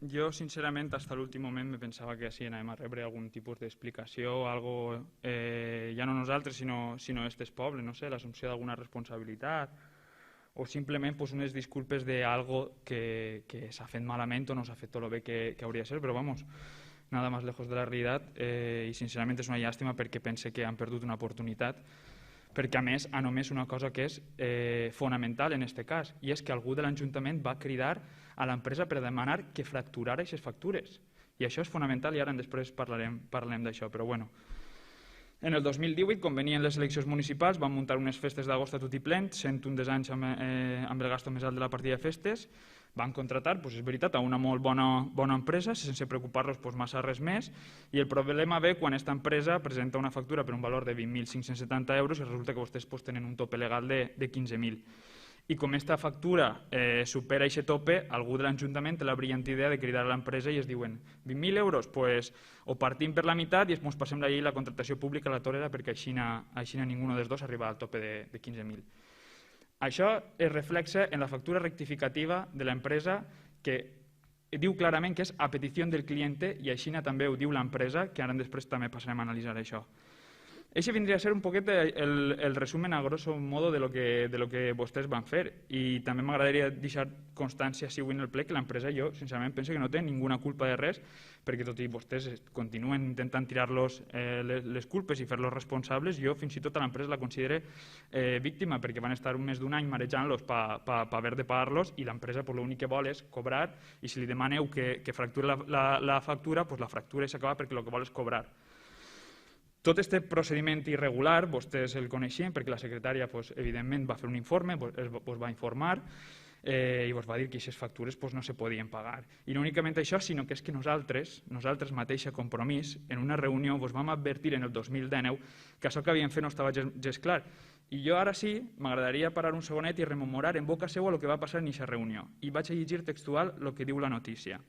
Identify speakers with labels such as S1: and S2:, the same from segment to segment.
S1: Jo, sincerament, fins a l'últim moment me pensava que sí, anàvem a rebre algun tipus d'explicació o algo, ja no nosaltres, sinó estes pobles, no sé, l'assumpció d'alguna responsabilitat o simplement pues, unes disculpes d'algo que s'ha fet malament o no s'ha fet tot el bé que hauria de ser, però vamos, nada más lejos de la realitat i sincerament és una llàstima perquè pense que han perdut una oportunitat perquè a més ha només una cosa que és fonamental en aquest cas i és que algú de l'Ajuntament va cridar a l'empresa per demanar que fracturara aquestes factures i això és fonamental i ara després parlarem d'això, però bueno. En el 2018, quan venien les eleccions municipals, van muntar unes festes d'agost a tot i plens, sent un dels anys amb el gasto més alt de la partida de festes. Van contratar, doncs és veritat, a una molt bona empresa, sense preocupar-los massa res més, i el problema ve quan aquesta empresa presenta una factura per un valor de 20.570 euros i resulta que vostès tenen un tope legal de 15.000. I com aquesta factura supera aquest tope, algú de l'Ajuntament té la brillant idea de cridar a l'empresa i es diuen 20.000 euros, doncs o partim per la meitat i ens passem la llei i la contractació pública a la torera perquè així ningú dels dos arriba al tope de 15.000. Això es reflexa en la factura rectificativa de l'empresa que diu clarament que és a petició del client i així també ho diu l'empresa, que ara després també passarem a analitzar això. Eixe vindria a ser un poquet el resumen a grosso modo de lo que vostès van fer i també m'agradaria deixar constància si avui en el ple que l'empresa jo sincerament penso que no té ninguna culpa de res perquè tot i vostès continuen intentant tirar-los les culpes i fer-los responsables, jo fins i tot a l'empresa la considero víctima perquè van estar més d'un any marejant-los per haver de pagar-los i l'empresa l'únic que vol és cobrar i si li demaneu que fracture la factura, doncs la fractura s'acaba perquè el que vol és cobrar. Tot aquest procediment irregular, vostès el coneixien perquè la secretària, evidentment, va fer un informe, us va informar i us va dir que aquestes factures no se podien pagar. I no únicament això, sinó que és que nosaltres mateix a Compromís, en una reunió, us vam advertir en el 2019 que això que havíem fet no estava gens clar. I jo ara sí, m'agradaria parar un segonet i rememorar en boca seva el que va passar en aquesta reunió. I vaig a llegir textual el que diu la notícia.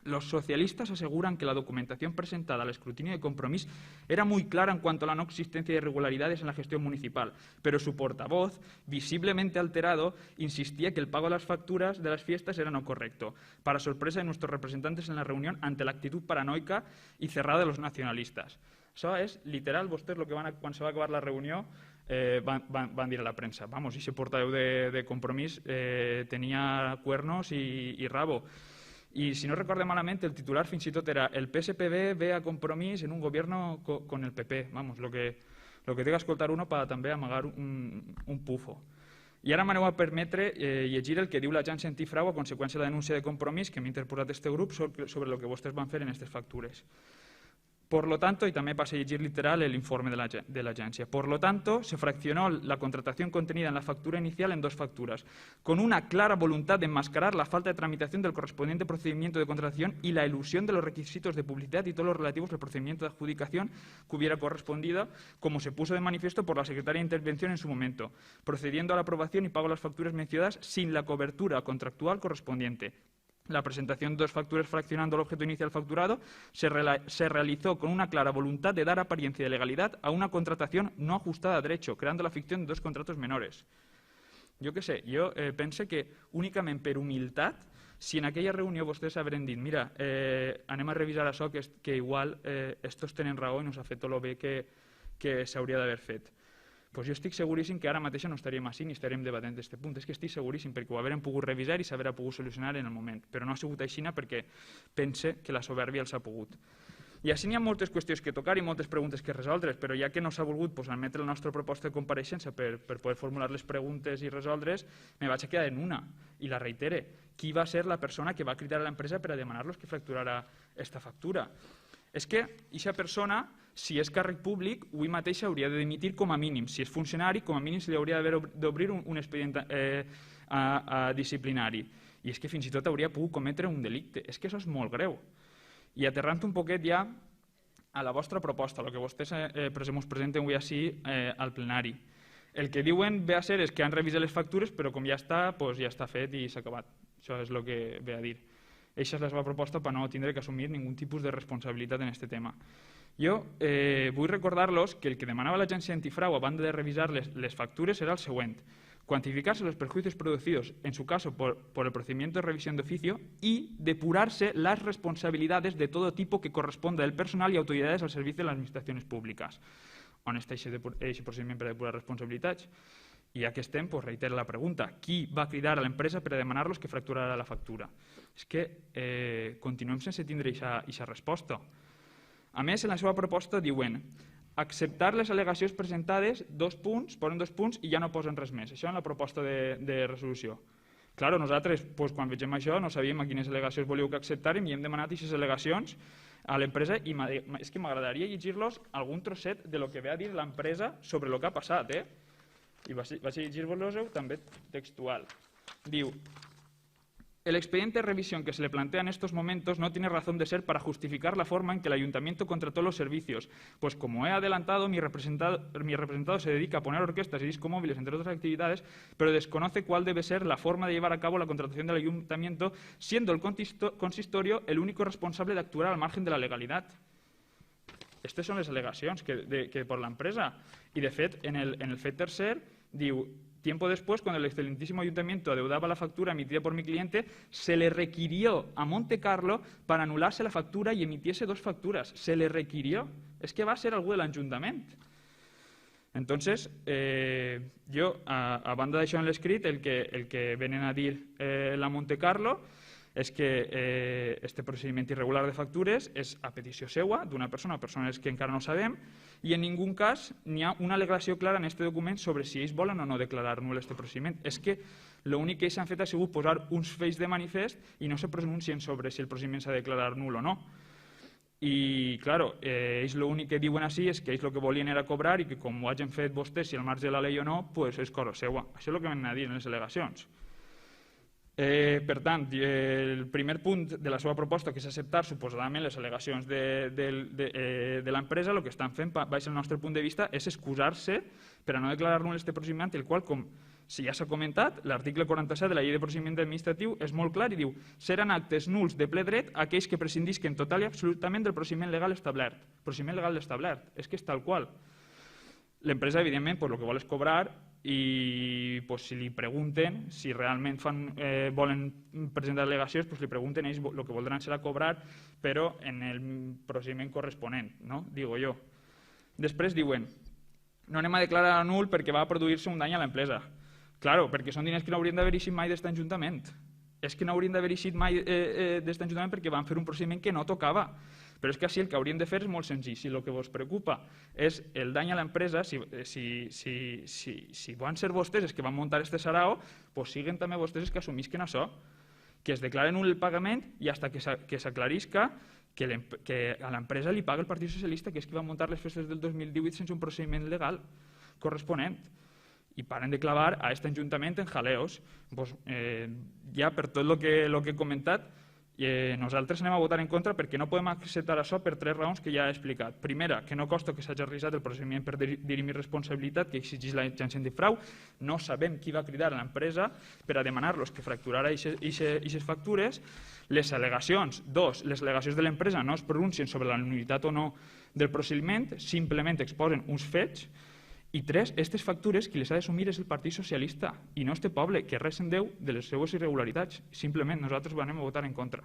S1: Los socialistas aseguran que la documentación presentada al escrutinio de Compromís era muy clara en cuanto a la no existencia de irregularidades en la gestión municipal, pero su portavoz, visiblemente alterado, insistía que el pago de las facturas de las fiestas era no correcto, para sorpresa de nuestros representantes en la reunión ante la actitud paranoica y cerrada de los nacionalistas. Això és literal, vostès quan se va acabar la reunió van dir a la premsa. Vamos, ese portaveu de Compromís tenia cuernos i rabo. Y si no recuerdo malamente, el titular fins i tot era el PSPB ve a Compromís en un gobierno con el PP. Vamos, lo que té que escoltar uno per també amagar un pufo. I ara m'aneu a permetre llegir el que diu l'agència antifrau a conseqüència de la denúncia de Compromís que m'ha interposat este grup sobre el que vostès van fer en aquestes factures. Por lo tanto, y también pasa a llegir literal el informe de la agencia, por lo tanto, se fraccionó la contratación contenida en la factura inicial en dos facturas, con una clara voluntad de enmascarar la falta de tramitación del correspondiente procedimiento de contratación y la elusión de los requisitos de publicidad y todos los relativos al procedimiento de adjudicación que hubiera correspondido, como se puso de manifiesto por la secretaria de Intervención en su momento, procediendo a la aprobación y pago de las facturas mencionadas sin la cobertura contractual correspondiente. La presentación de dos facturas fraccionando el objeto inicial facturado se realizó con una clara voluntad de dar apariencia de legalidad a una contratación no ajustada a derecho, creando la ficción de dos contratos menores. Jo què sé, jo penso que únicament per humilitat, si en aquella reunió vostès haurien dit mira, anem a revisar això que igual estos tenen raó i no s'ha fet tot el bé que s'hauria d'haver fet. Pues jo estic seguríssim que ara mateix no estaríem així ni estaríem debatent d'aquest punt. És que estic seguríssim perquè ho haurem pogut revisar i s'haurà pogut solucionar en el moment. Però no ha sigut així perquè pense que la soberbia els ha pogut. I així n'hi ha moltes qüestions que tocar i moltes preguntes que resoldre, però ja que no s'ha volgut admetre la nostra proposta de compareixença per poder formular les preguntes i resoldre's, me vaig a quedar en una, i la reitere. Qui va ser la persona que va cridar a l'empresa per a demanar-los que fracturara aquesta factura? És que aquesta persona, si és càrrec públic, avui mateix hauria de dimitir com a mínim. Si és funcionari, com a mínim se li hauria d'obrir un expedient disciplinari. I és que fins i tot hauria pogut cometre un delicte. És que això és molt greu. I aterrant un poquet ja a la vostra proposta, el que vostès ens presenten avui així al plenari. El que diuen ve a ser és que han revisat les factures, però com ja està, doncs ja està fet i s'ha acabat. Això és el que ve a dir. Aquesta és la seva proposta per no tindre que assumir ningú tipus de responsabilitat en aquest tema. Jo vull recordar-los que el que demanava l'agència antifrau a banda de revisar les factures era el següent. cuantificarse los perjuicios producidos, en su caso por el procedimiento de revisión de oficio, y depurarse las responsabilidades de todo tipo que corresponda del personal y autoridades al servicio de las administracions públiques. On està aquest procediment per depurar responsabilitats? I ja que estem, doncs reitero la pregunta. Qui va cridar a l'empresa per a demanar-los que fracturara la factura? És que continuem sense tindre aquesta resposta. A més, en la seva proposta diuen acceptar les al·legacions presentades, posen 2 punts i ja no posen res més. Això en la proposta de resolució. Clar, nosaltres, quan vegem això, no sabíem a quines al·legacions volíeu que acceptàrem i hem demanat aquestes al·legacions a l'empresa i és que m'agradaria llegir-los algun trosset de lo que ve a dir l'empresa sobre el que ha passat. I vaig a llegir-vos-ho també textual. Diu: el expediente de revisión que se le plantea en estos momentos no tiene razón de ser para justificar la forma en que el ayuntamiento contrató los servicios, pues como he adelantado, mi representado se dedica a poner orquestas y discomóviles, entre otras actividades, pero desconoce cuál debe ser la forma de llevar a cabo la contratación del ayuntamiento, siendo el consistorio el único responsable de actuar al margen de la legalidad. Aquestes són les al·legacions que por l'empresa. I, de fet, en el fet tercer, diu: tiempo después, cuando el excelentísimo ayuntamiento adeudaba la factura emitida por mi cliente, se le requirió a Monte Carlo para anularse la factura y emitiese 2 facturas. Se le requirió. És que va ser algú de l'Ajuntament. Entonces, jo, a banda d'això en l'escrit, el que venen a dir la Monte Carlo és que este procediment irregular de factures és a petició seua, d'una persona, persones que encara no sabem, i en ningú cas n'hi ha una al·legació clara en aquest document sobre si ells volen o no declarar nul aquest procediment. És que l'únic que ells han fet ha sigut posar uns fets de manifest i no se pronuncien sobre si el procediment s'ha de declarar nul o no. I, clar, ells l'únic que diuen així és que ells el que volien era cobrar i que com ho hagin fet vostès, si al marge de la llei o no, doncs és cosa seua. Això és el que venen a dir en les al·legacions. Per tant, el primer punt de la seva proposta, que és acceptar suposadament les al·legacions de l'empresa, el que estan fent, baix el nostre punt de vista, és excusar-se per a no declarar nul este procediment, el qual, com si ja s'ha comentat, l'article 47 de la llei de procediment administratiu és molt clar i diu: seran actes nuls de ple dret aquells que prescindisquen total i absolutament del procediment legal establert. Procediment legal establert, és que és tal qual. L'empresa, evidentment, el que vol és cobrar i si li pregunten, si realment volen presentar al·legacions, li pregunten ells el que voldran serà cobrar, però en el procediment corresponent, digo jo. Després diuen: no anem a declarar nul perquè va produir-se un dany a l'empresa. Claro, perquè són diners que no haurien d'haver eixit mai d'aquest Ajuntament. És que no haurien d'haver eixit mai d'aquest Ajuntament perquè van fer un procediment que no tocava. Però és que així el que haurien de fer és molt senzill. Si el que vos preocupa és el dany a l'empresa, si van ser vostès els que van muntar este sarao, doncs siguen també vostès els que assumisquen això, que es declaren nul el pagament i fins que s'aclarisca que a l'empresa li paga el Partit Socialista, que és qui va muntar les festes del 2018 sense un procediment legal corresponent. I paren de clavar a aquest Ajuntament en jaleos. Ja per tot el que he comentat, nosaltres anem a votar en contra perquè no podem acceptar això per 3 raons que ja he explicat. Primera, que no costa que s'hagi realitzat el procediment per dirimir responsabilitat que exigeix l'agència antifrau. No sabem qui va cridar a l'empresa per a demanar-los que fracturara aquestes factures. Les al·legacions, les al·legacions de l'empresa no es pronuncien sobre la nul·litat o no del procediment, simplement exposen uns fets. I 3, aquestes factures qui les ha d'assumir és el Partit Socialista i no este poble, que res en deu de les seues irregularitats. Simplement nosaltres anem a votar en contra.